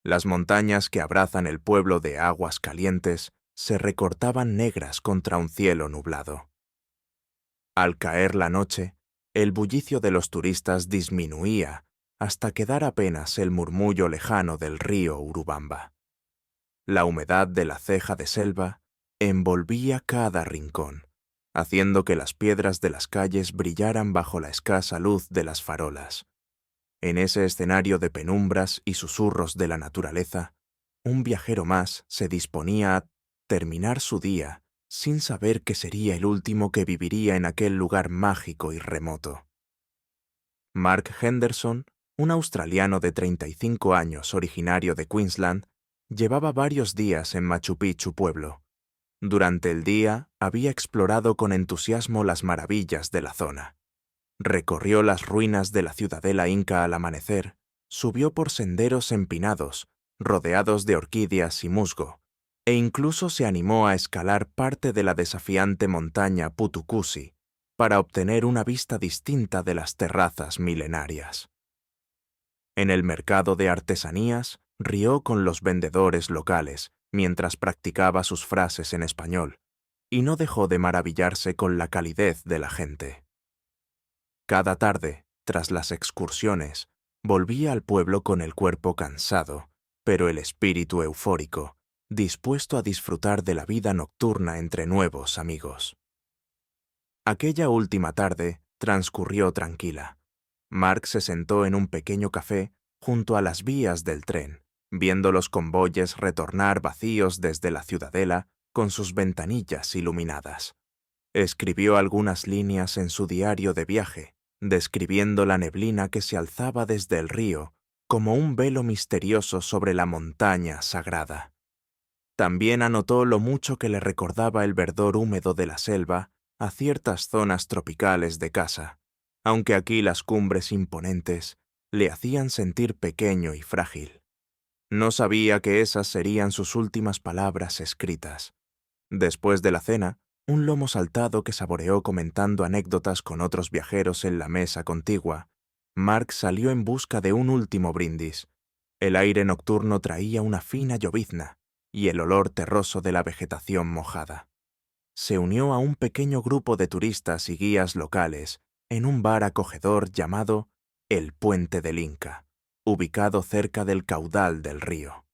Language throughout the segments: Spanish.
Las montañas que abrazan el pueblo de Aguas Calientes se recortaban negras contra un cielo nublado. Al caer la noche, el bullicio de los turistas disminuía hasta quedar apenas el murmullo lejano del río Urubamba. La humedad de la ceja de selva envolvía cada rincón, haciendo que las piedras de las calles brillaran bajo la escasa luz de las farolas. En ese escenario de penumbras y susurros de la naturaleza, un viajero más se disponía a terminar su día sin saber que sería el último que viviría en aquel lugar mágico y remoto. Mark Henderson, un australiano de 35 años originario de Queensland, llevaba varios días en Machu Picchu pueblo. Durante el día había explorado con entusiasmo las maravillas de la zona. Recorrió las ruinas de la ciudadela inca al amanecer, subió por senderos empinados, rodeados de orquídeas y musgo, e incluso se animó a escalar parte de la desafiante montaña Putucusi para obtener una vista distinta de las terrazas milenarias. En el mercado de artesanías, rió con los vendedores locales mientras practicaba sus frases en español, y no dejó de maravillarse con la calidez de la gente. Cada tarde, tras las excursiones, volvía al pueblo con el cuerpo cansado, pero el espíritu eufórico, dispuesto a disfrutar de la vida nocturna entre nuevos amigos. Aquella última tarde transcurrió tranquila. Mark se sentó en un pequeño café junto a las vías del tren, viendo los convoyes retornar vacíos desde la ciudadela con sus ventanillas iluminadas. Escribió algunas líneas en su diario de viaje, describiendo la neblina que se alzaba desde el río como un velo misterioso sobre la montaña sagrada. También anotó lo mucho que le recordaba el verdor húmedo de la selva a ciertas zonas tropicales de casa, aunque aquí las cumbres imponentes le hacían sentir pequeño y frágil. No sabía que esas serían sus últimas palabras escritas. Después de la cena, un lomo saltado que saboreó comentando anécdotas con otros viajeros en la mesa contigua, Mark salió en busca de un último brindis. El aire nocturno traía una fina llovizna y el olor terroso de la vegetación mojada. Se unió a un pequeño grupo de turistas y guías locales en un bar acogedor llamado El Puente del Inca, ubicado cerca del caudal del río.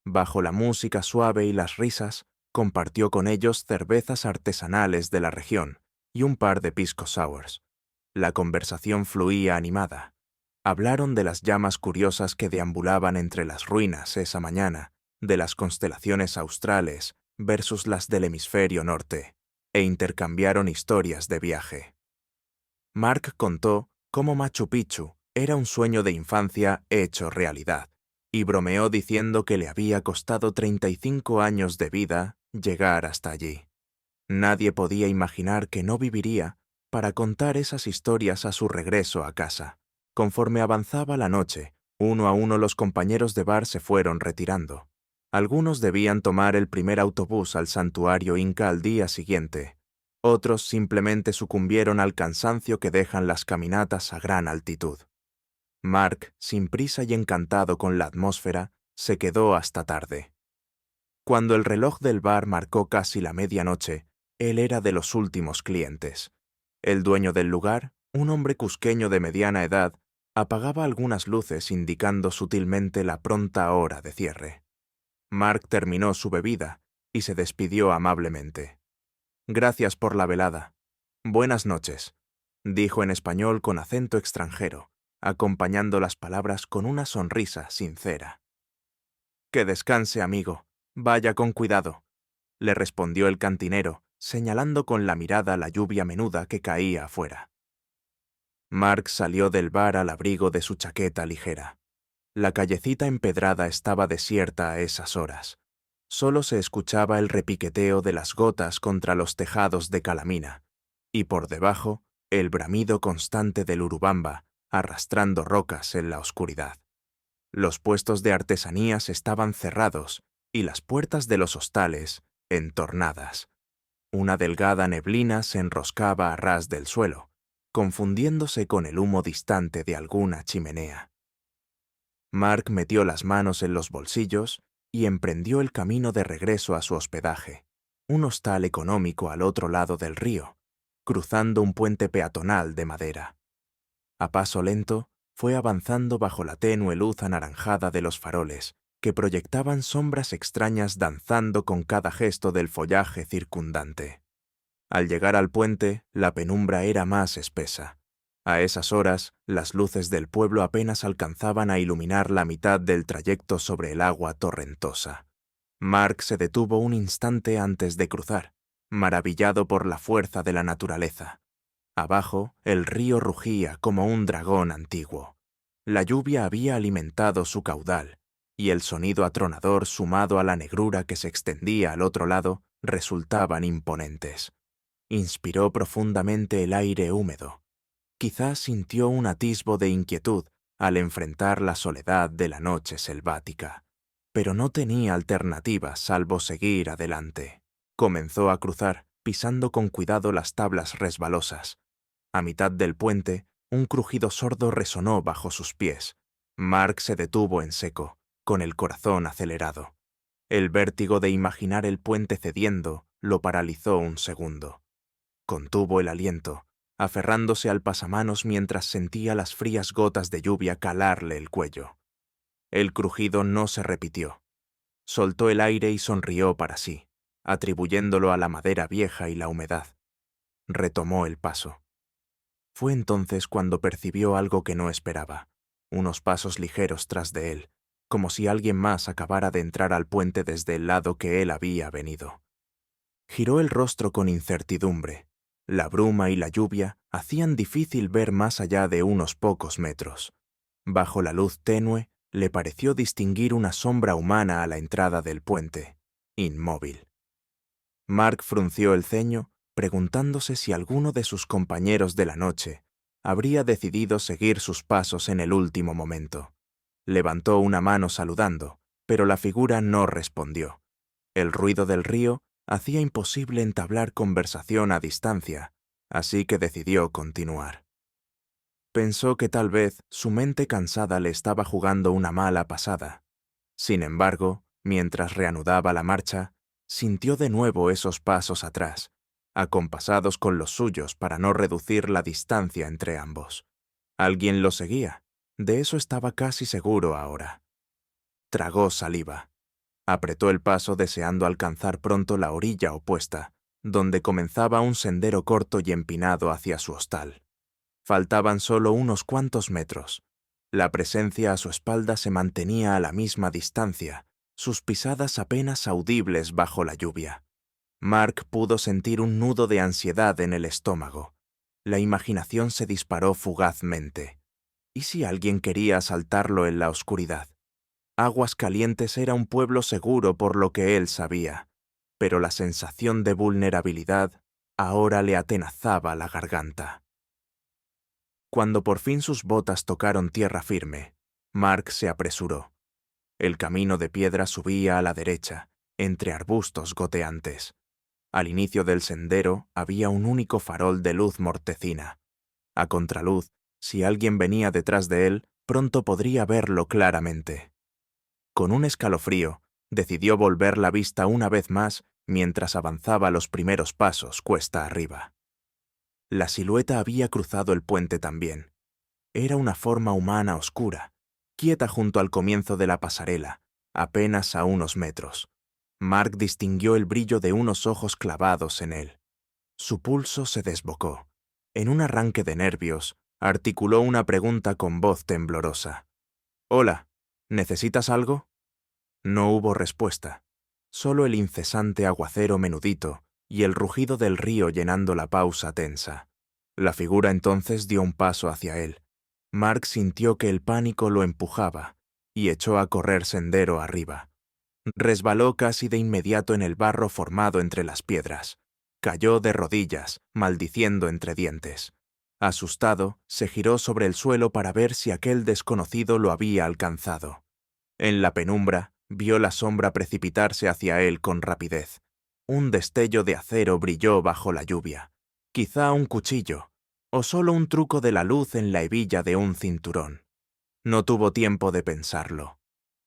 Bajo la música suave y las risas, compartió con ellos cervezas artesanales de la región y un par de pisco sours. La conversación fluía animada. Hablaron de las llamas curiosas que deambulaban entre las ruinas esa mañana, de las constelaciones australes versus las del hemisferio norte, e intercambiaron historias de viaje. Mark contó cómo Machu Picchu era un sueño de infancia hecho realidad, y bromeó diciendo que le había costado 35 años de vida llegar hasta allí. Nadie podía imaginar que no viviría para contar esas historias a su regreso a casa. Conforme avanzaba la noche, uno a uno los compañeros de bar se fueron retirando. Algunos debían tomar el primer autobús al santuario inca al día siguiente. Otros simplemente sucumbieron al cansancio que dejan las caminatas a gran altitud. Mark, sin prisa y encantado con la atmósfera, se quedó hasta tarde. Cuando el reloj del bar marcó casi la medianoche, él era de los últimos clientes. El dueño del lugar, un hombre cusqueño de mediana edad, apagaba algunas luces indicando sutilmente la pronta hora de cierre. Mark terminó su bebida y se despidió amablemente. «Gracias por la velada. Buenas noches», dijo en español con acento extranjero, acompañando las palabras con una sonrisa sincera. «Que descanse, amigo. Vaya con cuidado», le respondió el cantinero, señalando con la mirada la lluvia menuda que caía afuera. Mark salió del bar al abrigo de su chaqueta ligera. La callecita empedrada estaba desierta a esas horas. Solo se escuchaba el repiqueteo de las gotas contra los tejados de calamina, y por debajo, el bramido constante del Urubamba, arrastrando rocas en la oscuridad. Los puestos de artesanías estaban cerrados y las puertas de los hostales entornadas. Una delgada neblina se enroscaba a ras del suelo, confundiéndose con el humo distante de alguna chimenea. Mark metió las manos en los bolsillos y emprendió el camino de regreso a su hospedaje, un hostal económico al otro lado del río, cruzando un puente peatonal de madera. A paso lento, fue avanzando bajo la tenue luz anaranjada de los faroles, que proyectaban sombras extrañas danzando con cada gesto del follaje circundante. Al llegar al puente, la penumbra era más espesa. A esas horas, las luces del pueblo apenas alcanzaban a iluminar la mitad del trayecto sobre el agua torrentosa. Mark se detuvo un instante antes de cruzar, maravillado por la fuerza de la naturaleza. Abajo, el río rugía como un dragón antiguo. La lluvia había alimentado su caudal, y el sonido atronador sumado a la negrura que se extendía al otro lado resultaban imponentes. Inspiró profundamente el aire húmedo. Quizás sintió un atisbo de inquietud al enfrentar la soledad de la noche selvática, pero no tenía alternativa salvo seguir adelante. Comenzó a cruzar, pisando con cuidado las tablas resbalosas. A mitad del puente, un crujido sordo resonó bajo sus pies. Mark se detuvo en seco, con el corazón acelerado. El vértigo de imaginar el puente cediendo lo paralizó un segundo. Contuvo el aliento, aferrándose al pasamanos mientras sentía las frías gotas de lluvia calarle el cuello. El crujido no se repitió. Soltó el aire y sonrió para sí, atribuyéndolo a la madera vieja y la humedad. Retomó el paso. Fue entonces cuando percibió algo que no esperaba, unos pasos ligeros tras de él, como si alguien más acabara de entrar al puente desde el lado que él había venido. Giró el rostro con incertidumbre. La bruma y la lluvia hacían difícil ver más allá de unos pocos metros. Bajo la luz tenue, le pareció distinguir una sombra humana a la entrada del puente, inmóvil. Mark frunció el ceño, preguntándose si alguno de sus compañeros de la noche habría decidido seguir sus pasos en el último momento. Levantó una mano saludando, pero la figura no respondió. El ruido del río hacía imposible entablar conversación a distancia, así que decidió continuar. Pensó que tal vez su mente cansada le estaba jugando una mala pasada. Sin embargo, mientras reanudaba la marcha, sintió de nuevo esos pasos atrás, acompasados con los suyos para no reducir la distancia entre ambos. Alguien lo seguía, de eso estaba casi seguro ahora. Tragó saliva. Apretó el paso deseando alcanzar pronto la orilla opuesta, donde comenzaba un sendero corto y empinado hacia su hostal. Faltaban solo unos cuantos metros. La presencia a su espalda se mantenía a la misma distancia, sus pisadas apenas audibles bajo la lluvia. Mark pudo sentir un nudo de ansiedad en el estómago. La imaginación se disparó fugazmente. ¿Y si alguien quería asaltarlo en la oscuridad? Aguas Calientes era un pueblo seguro por lo que él sabía, pero la sensación de vulnerabilidad ahora le atenazaba la garganta. Cuando por fin sus botas tocaron tierra firme, Mark se apresuró. El camino de piedra subía a la derecha, entre arbustos goteantes. Al inicio del sendero había un único farol de luz mortecina. A contraluz, si alguien venía detrás de él, pronto podría verlo claramente. Con un escalofrío, decidió volver la vista una vez más mientras avanzaba los primeros pasos cuesta arriba. La silueta había cruzado el puente también. Era una forma humana oscura, quieta junto al comienzo de la pasarela, apenas a unos metros. Mark distinguió el brillo de unos ojos clavados en él. Su pulso se desbocó. En un arranque de nervios, articuló una pregunta con voz temblorosa. «Hola, ¿necesitas algo?» No hubo respuesta, solo el incesante aguacero menudito y el rugido del río llenando la pausa tensa. La figura entonces dio un paso hacia él. Mark sintió que el pánico lo empujaba y echó a correr sendero arriba. Resbaló casi de inmediato en el barro formado entre las piedras. Cayó de rodillas, maldiciendo entre dientes. Asustado, se giró sobre el suelo para ver si aquel desconocido lo había alcanzado. En la penumbra, vio la sombra precipitarse hacia él con rapidez. Un destello de acero brilló bajo la lluvia. Quizá un cuchillo, o solo un truco de la luz en la hebilla de un cinturón. No tuvo tiempo de pensarlo.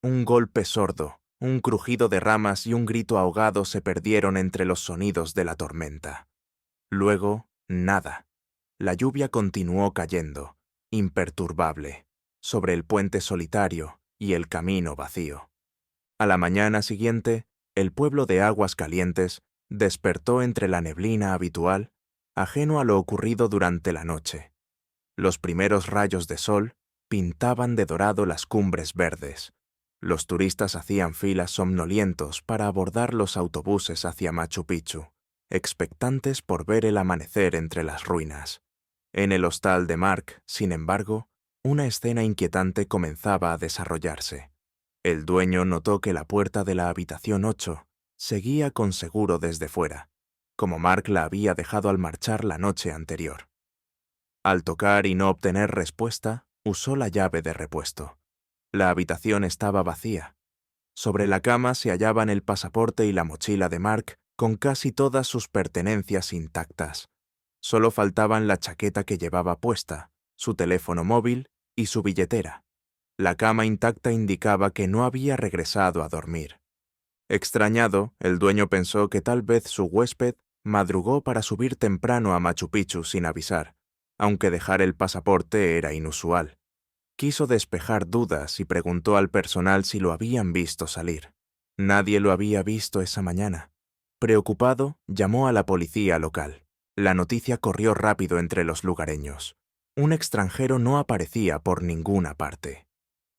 Un golpe sordo, un crujido de ramas y un grito ahogado se perdieron entre los sonidos de la tormenta. Luego, nada. La lluvia continuó cayendo, imperturbable, sobre el puente solitario y el camino vacío. A la mañana siguiente, el pueblo de Aguascalientes despertó entre la neblina habitual, ajeno a lo ocurrido durante la noche. Los primeros rayos de sol pintaban de dorado las cumbres verdes. Los turistas hacían filas somnolientos para abordar los autobuses hacia Machu Picchu, expectantes por ver el amanecer entre las ruinas. En el hostal de Mark, sin embargo, una escena inquietante comenzaba a desarrollarse. El dueño notó que la puerta de la habitación 8 seguía con seguro desde fuera, como Mark la había dejado al marchar la noche anterior. Al tocar y no obtener respuesta, usó la llave de repuesto. La habitación estaba vacía. Sobre la cama se hallaban el pasaporte y la mochila de Mark con casi todas sus pertenencias intactas. Solo faltaban la chaqueta que llevaba puesta, su teléfono móvil y su billetera. La cama intacta indicaba que no había regresado a dormir. Extrañado, el dueño pensó que tal vez su huésped madrugó para subir temprano a Machu Picchu sin avisar, aunque dejar el pasaporte era inusual. Quiso despejar dudas y preguntó al personal si lo habían visto salir. Nadie lo había visto esa mañana. Preocupado, llamó a la policía local. La noticia corrió rápido entre los lugareños. Un extranjero no aparecía por ninguna parte.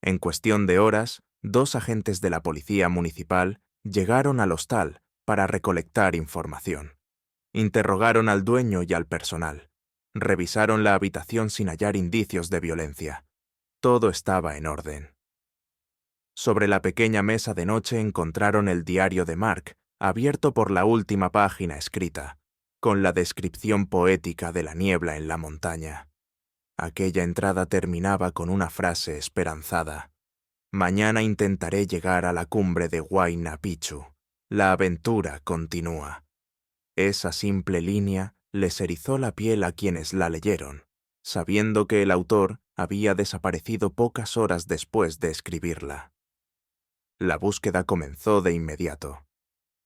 En cuestión de horas, 2 agentes de la policía municipal llegaron al hostal para recolectar información. Interrogaron al dueño y al personal. Revisaron la habitación sin hallar indicios de violencia. Todo estaba en orden. Sobre la pequeña mesa de noche encontraron el diario de Mark, abierto por la última página escrita, con la descripción poética de la niebla en la montaña. Aquella entrada terminaba con una frase esperanzada. Mañana intentaré llegar a la cumbre de Huayna Picchu. La aventura continúa. Esa simple línea les erizó la piel a quienes la leyeron, sabiendo que el autor había desaparecido pocas horas después de escribirla. La búsqueda comenzó de inmediato.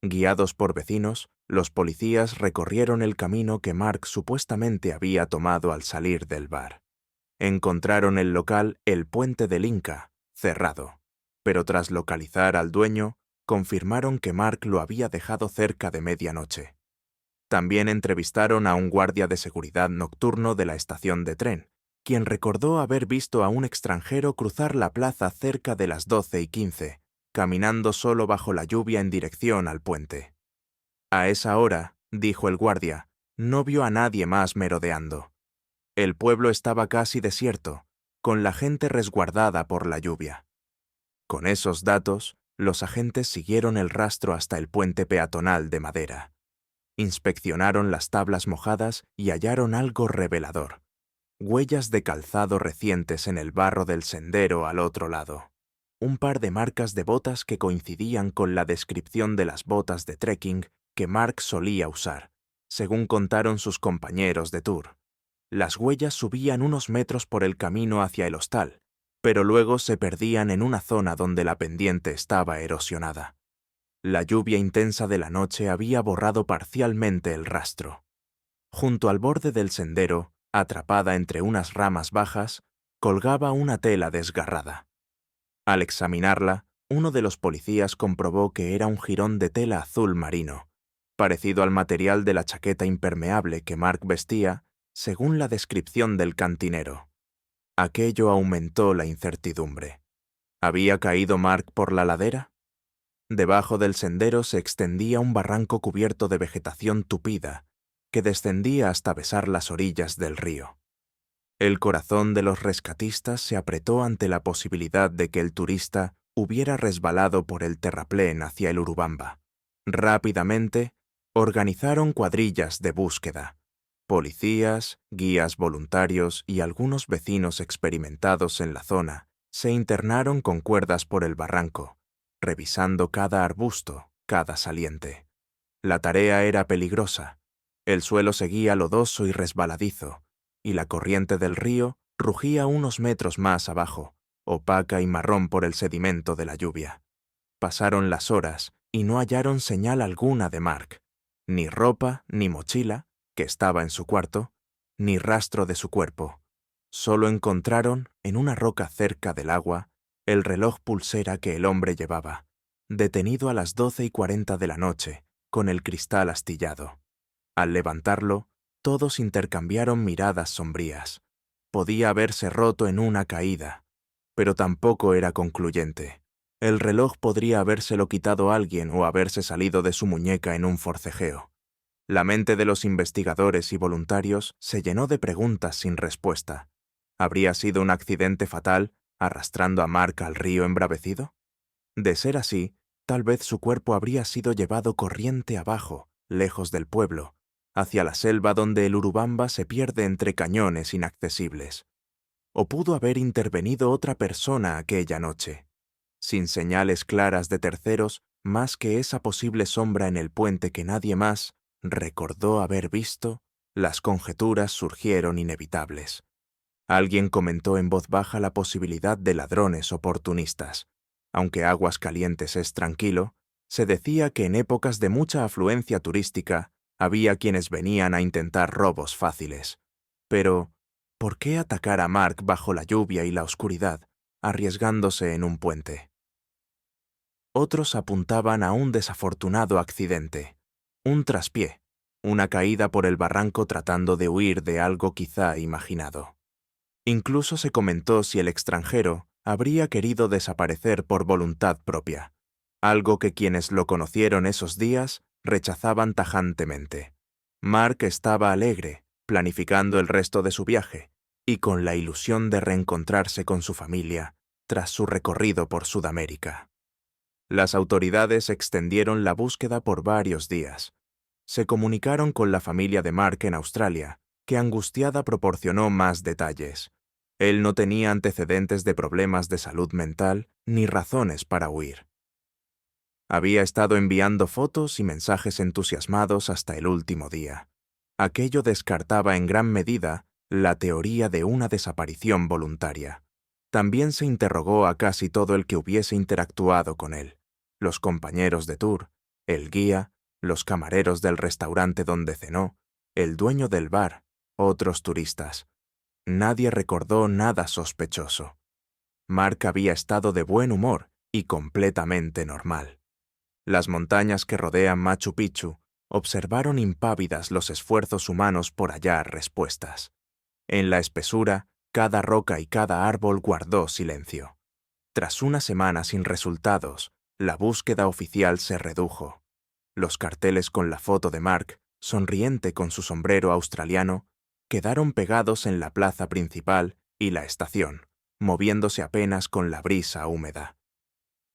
Guiados por vecinos, los policías recorrieron el camino que Mark supuestamente había tomado al salir del bar. Encontraron el local El Puente del Inca, cerrado, pero tras localizar al dueño, confirmaron que Mark lo había dejado cerca de medianoche. También entrevistaron a un guardia de seguridad nocturno de la estación de tren, quien recordó haber visto a un extranjero cruzar la plaza cerca de las 12:15, caminando solo bajo la lluvia en dirección al puente. A esa hora, dijo el guardia, no vio a nadie más merodeando. El pueblo estaba casi desierto, con la gente resguardada por la lluvia. Con esos datos, los agentes siguieron el rastro hasta el puente peatonal de madera. Inspeccionaron las tablas mojadas y hallaron algo revelador: huellas de calzado recientes en el barro del sendero al otro lado. Un par de marcas de botas que coincidían con la descripción de las botas de trekking que Mark solía usar, según contaron sus compañeros de tour. Las huellas subían unos metros por el camino hacia el hostal, pero luego se perdían en una zona donde la pendiente estaba erosionada. La lluvia intensa de la noche había borrado parcialmente el rastro. Junto al borde del sendero, atrapada entre unas ramas bajas, colgaba una tela desgarrada. Al examinarla, uno de los policías comprobó que era un jirón de tela azul marino, parecido al material de la chaqueta impermeable que Mark vestía, según la descripción del cantinero. Aquello aumentó la incertidumbre. ¿Había caído Mark por la ladera? Debajo del sendero se extendía un barranco cubierto de vegetación tupida, que descendía hasta besar las orillas del río. El corazón de los rescatistas se apretó ante la posibilidad de que el turista hubiera resbalado por el terraplén hacia el Urubamba. Rápidamente, organizaron cuadrillas de búsqueda. Policías, guías voluntarios y algunos vecinos experimentados en la zona se internaron con cuerdas por el barranco, revisando cada arbusto, cada saliente. La tarea era peligrosa. El suelo seguía lodoso y resbaladizo, y la corriente del río rugía unos metros más abajo, opaca y marrón por el sedimento de la lluvia. Pasaron las horas y no hallaron señal alguna de Mark, ni ropa ni mochila, que estaba en su cuarto, ni rastro de su cuerpo. Solo encontraron, en una roca cerca del agua, el reloj pulsera que el hombre llevaba, detenido a las 12:40 de la noche, con el cristal astillado. Al levantarlo, todos intercambiaron miradas sombrías. Podía haberse roto en una caída, pero tampoco era concluyente. El reloj podría habérselo quitado alguien o haberse salido de su muñeca en un forcejeo. La mente de los investigadores y voluntarios se llenó de preguntas sin respuesta. ¿Habría sido un accidente fatal, arrastrando a Mark al río embravecido? De ser así, tal vez su cuerpo habría sido llevado corriente abajo, lejos del pueblo, hacia la selva donde el Urubamba se pierde entre cañones inaccesibles. O pudo haber intervenido otra persona aquella noche, sin señales claras de terceros más que esa posible sombra en el puente que nadie más recordó haber visto. Las conjeturas surgieron inevitables. Alguien comentó en voz baja la posibilidad de ladrones oportunistas. Aunque Aguascalientes es tranquilo, se decía que en épocas de mucha afluencia turística había quienes venían a intentar robos fáciles. Pero, ¿por qué atacar a Mark bajo la lluvia y la oscuridad, arriesgándose en un puente? Otros apuntaban a un desafortunado accidente, un traspié, una caída por el barranco tratando de huir de algo quizá imaginado. Incluso se comentó si el extranjero habría querido desaparecer por voluntad propia, algo que quienes lo conocieron esos días rechazaban tajantemente. Mark estaba alegre, planificando el resto de su viaje, y con la ilusión de reencontrarse con su familia tras su recorrido por Sudamérica. Las autoridades extendieron la búsqueda por varios días. Se comunicaron con la familia de Mark en Australia, que angustiada proporcionó más detalles. Él no tenía antecedentes de problemas de salud mental ni razones para huir. Había estado enviando fotos y mensajes entusiasmados hasta el último día. Aquello descartaba en gran medida la teoría de una desaparición voluntaria. También se interrogó a casi todo el que hubiese interactuado con él: los compañeros de tour, el guía, los camareros del restaurante donde cenó, el dueño del bar, otros turistas. Nadie recordó nada sospechoso. Mark había estado de buen humor y completamente normal. Las montañas que rodean Machu Picchu observaron impávidas los esfuerzos humanos por hallar respuestas. En la espesura, cada roca y cada árbol guardó silencio. Tras una semana sin resultados, la búsqueda oficial se redujo. Los carteles con la foto de Mark, sonriente con su sombrero australiano, quedaron pegados en la plaza principal y la estación, moviéndose apenas con la brisa húmeda.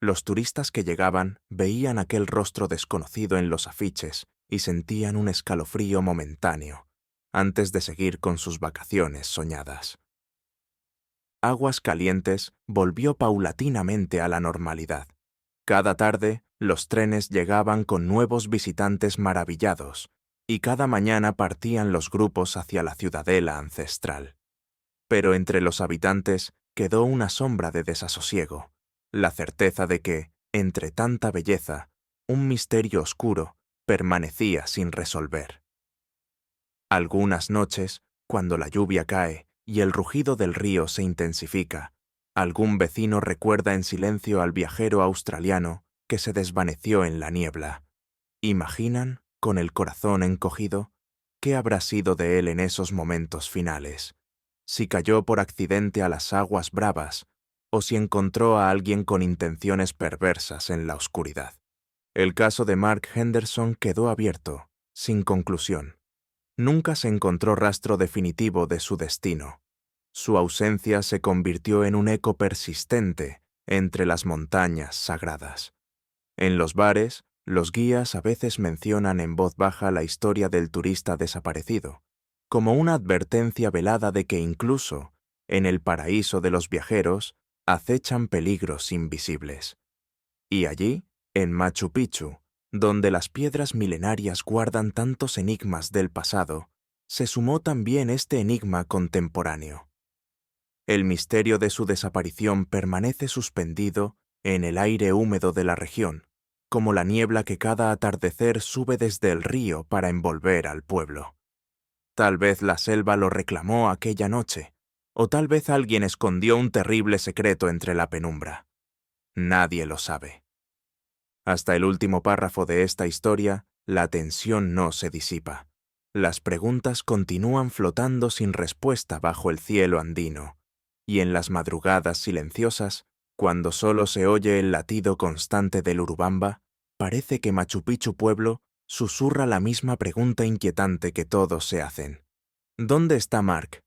Los turistas que llegaban veían aquel rostro desconocido en los afiches y sentían un escalofrío momentáneo, antes de seguir con sus vacaciones soñadas. Aguascalientes volvió paulatinamente a la normalidad. Cada tarde, los trenes llegaban con nuevos visitantes maravillados, y cada mañana partían los grupos hacia la ciudadela ancestral. Pero entre los habitantes quedó una sombra de desasosiego, la certeza de que, entre tanta belleza, un misterio oscuro permanecía sin resolver. Algunas noches, cuando la lluvia cae y el rugido del río se intensifica, algún vecino recuerda en silencio al viajero australiano que se desvaneció en la niebla. ¿Imaginan, con el corazón encogido, qué habrá sido de él en esos momentos finales? Si cayó por accidente a las aguas bravas o si encontró a alguien con intenciones perversas en la oscuridad. El caso de Mark Henderson quedó abierto, sin conclusión. Nunca se encontró rastro definitivo de su destino. Su ausencia se convirtió en un eco persistente entre las montañas sagradas. En los bares, los guías a veces mencionan en voz baja la historia del turista desaparecido, como una advertencia velada de que incluso, en el paraíso de los viajeros, acechan peligros invisibles. Y allí, en Machu Picchu, donde las piedras milenarias guardan tantos enigmas del pasado, se sumó también este enigma contemporáneo. El misterio de su desaparición permanece suspendido en el aire húmedo de la región, como la niebla que cada atardecer sube desde el río para envolver al pueblo. Tal vez la selva lo reclamó aquella noche, o tal vez alguien escondió un terrible secreto entre la penumbra. Nadie lo sabe. Hasta el último párrafo de esta historia, la tensión no se disipa. Las preguntas continúan flotando sin respuesta bajo el cielo andino, y en las madrugadas silenciosas, cuando solo se oye el latido constante del Urubamba, parece que Machu Picchu pueblo susurra la misma pregunta inquietante que todos se hacen. ¿Dónde está Mark?